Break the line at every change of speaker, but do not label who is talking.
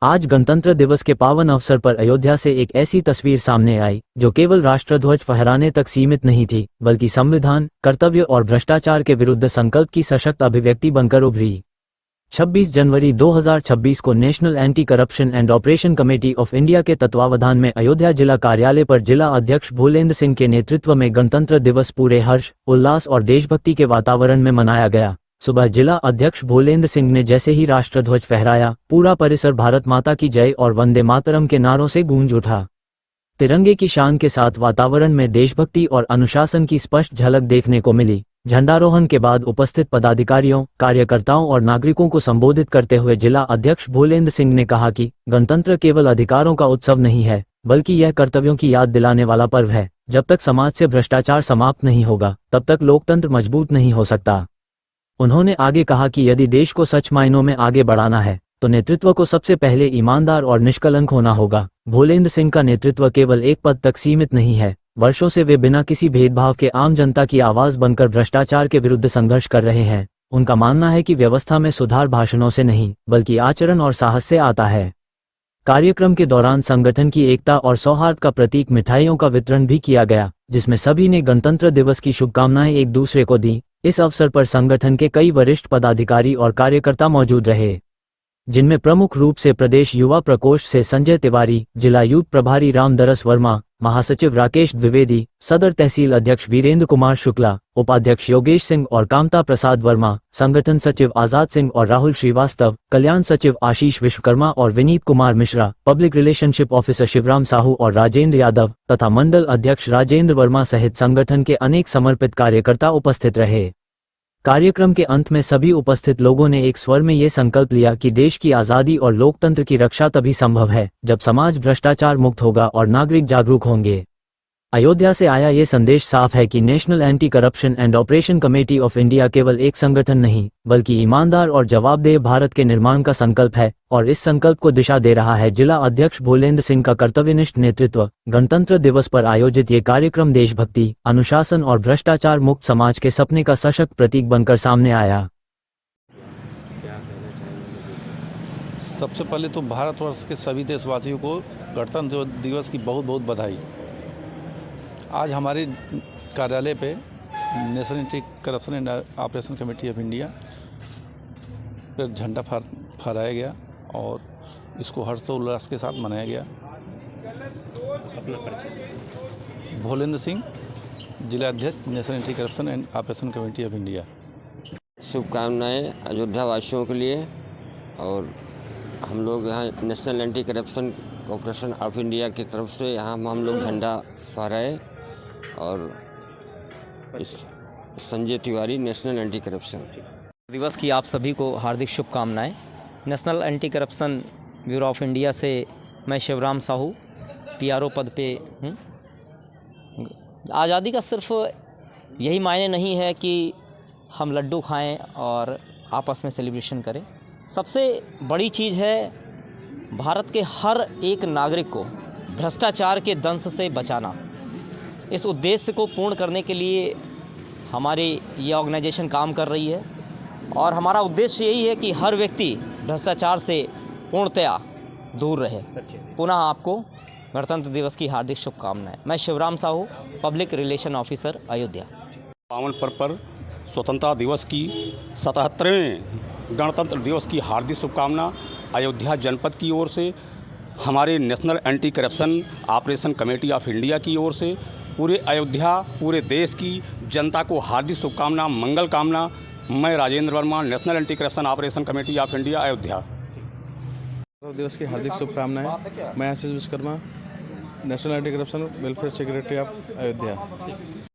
आज गणतंत्र दिवस के पावन अवसर पर अयोध्या से एक ऐसी तस्वीर सामने आई जो केवल राष्ट्रध्वज फहराने तक सीमित नहीं थी, बल्कि संविधान, कर्तव्य और भ्रष्टाचार के विरुद्ध संकल्प की सशक्त अभिव्यक्ति बनकर उभरी। 26 जनवरी 2026 को national anti corruption and operation committee of India के तत्वावधान में अयोध्या जिला कार्यालय पर जिला अध्यक्ष भूलेंद्र सिंह के नेतृत्व में गणतंत्र दिवस पूरे हर्ष, उल्लास और देशभक्ति के वातावरण में मनाया गया। सुबह जिला अध्यक्ष भूलेंद्र सिंह ने जैसे ही राष्ट्रध्वज फहराया, पूरा परिसर भारत माता की जय और वंदे मातरम के नारों से गूंज उठा। तिरंगे की शान के साथ वातावरण में देशभक्ति और अनुशासन की स्पष्ट झलक देखने को मिली। झंडारोहण के बाद उपस्थित पदाधिकारियों, कार्यकर्ताओं और नागरिकों को संबोधित करते हुए जिला अध्यक्ष भूलेंद्र सिंह ने कहा कि गणतंत्र केवल अधिकारों का उत्सव नहीं है, बल्कि यह कर्तव्यों की याद दिलाने वाला पर्व है। जब तक समाज से भ्रष्टाचार समाप्त नहीं होगा, तब तक लोकतंत्र मजबूत नहीं हो सकता। उन्होंने आगे कहा कि यदि देश को सच मायनों में आगे बढ़ाना है, तो नेतृत्व को सबसे पहले ईमानदार और निष्कलंक होना होगा। भूलेंद्र सिंह का नेतृत्व केवल एक पद तक सीमित नहीं है। वर्षों से वे बिना किसी भेदभाव के आम जनता की आवाज बनकर भ्रष्टाचार के विरुद्ध संघर्ष कर रहे हैं। उनका मानना है कि व्यवस्था में सुधार भाषणों से नहीं, बल्कि आचरण और साहस से आता है। कार्यक्रम के दौरान संगठन की एकता और सौहार्द का प्रतीक मिठाइयों का वितरण भी किया गया, जिसमें सभी ने गणतंत्र दिवस की शुभकामनाएं एक दूसरे को दी। इस अवसर पर संगठन के कई वरिष्ठ पदाधिकारी और कार्यकर्ता मौजूद रहे, जिनमें प्रमुख रूप से प्रदेश युवा प्रकोष्ठ से संजय तिवारी, जिला यूथ प्रभारी रामदरस वर्मा, महासचिव राकेश द्विवेदी, सदर तहसील अध्यक्ष वीरेंद्र कुमार शुक्ला, उपाध्यक्ष योगेश सिंह और कामता प्रसाद वर्मा, संगठन सचिव आजाद सिंह और राहुल श्रीवास्तव, कल्याण सचिव आशीष विश्वकर्मा और Vineet Kumar Mishra, public relationship officer Shivram Sahu और राजेंद्र यादव तथा मंडल अध्यक्ष राजेंद्र वर्मा सहित संगठन के अनेक समर्पित कार्यकर्ता उपस्थित रहे। कार्यक्रम के अंत में सभी उपस्थित लोगों ने एक स्वर में ये संकल्प लिया कि देश की आज़ादी और लोकतंत्र की रक्षा तभी संभव है जब समाज भ्रष्टाचार मुक्त होगा और नागरिक जागरूक होंगे। अयोध्या से आया ये संदेश साफ है कि national anti corruption and operation committee of India केवल एक संगठन नहीं, बल्कि ईमानदार और जवाबदेह भारत के निर्माण का संकल्प है, और इस संकल्प को दिशा दे रहा है जिला अध्यक्ष भूलेंद्र सिंह का कर्तव्यनिष्ठ नेतृत्व। गणतंत्र दिवस पर आयोजित ये कार्यक्रम देशभक्ति, अनुशासन और भ्रष्टाचार मुक्त समाज के सपने का सशक्त प्रतीक बनकर सामने आया।
सबसे पहले तो भारतवर्ष के सभी देशवासियों को गणतंत्र दिवस की बहुत बहुत बधाई। आज हमारे कार्यालय पे national anti corruption and operation committee of India पर झंडा फहराया गया और इसको हर्षोल्लास के साथ मनाया गया। भूलेंद्र सिंह, जिला अध्यक्ष national anti corruption and operation committee of India.
शुभकामनाएं अयोध्या वासियों के लिए। और हम लोग यहाँ national anti corruption operation of India की तरफ से यहाँ हम लोग झंडा फहराए और Sanjay Tiwari, national anti corruption
दिवस की आप सभी को हार्दिक शुभकामनाएं। National anti corruption bureau of India से मैं शिवराम साहू पीआरओ पद पे हूँ। आज़ादी का सिर्फ यही मायने नहीं है कि हम लड्डू खाएं और आपस में सेलिब्रेशन करें। सबसे बड़ी चीज़ है भारत के हर एक नागरिक को भ्रष्टाचार के दंश से बचाना। इस उद्देश्य को पूर्ण करने के लिए हमारी ये ऑर्गेनाइजेशन काम कर रही है और हमारा उद्देश्य यही है कि हर व्यक्ति भ्रष्टाचार से पूर्णतया दूर रहे। पुनः आपको गणतंत्र दिवस की हार्दिक शुभकामनाएं। मैं Shivram Sahu, public relation officer, Ayodhya.
पावन पर्व पर स्वतंत्रता दिवस की 77वें गणतंत्र दिवस की हार्दिक शुभकामना अयोध्या जनपद की ओर से, हमारे national anti corruption operation committee of India की ओर से पूरे अयोध्या, पूरे देश की जनता को हार्दिक शुभकामना, मंगल कामना। मैं Rajendra Verma, national anti corruption operation committee of India, Ayodhya.
दिवस की हार्दिक शुभकामनाएं। मैं Ashish Vishwakarma, national anti corruption welfare secretary of Ayodhya.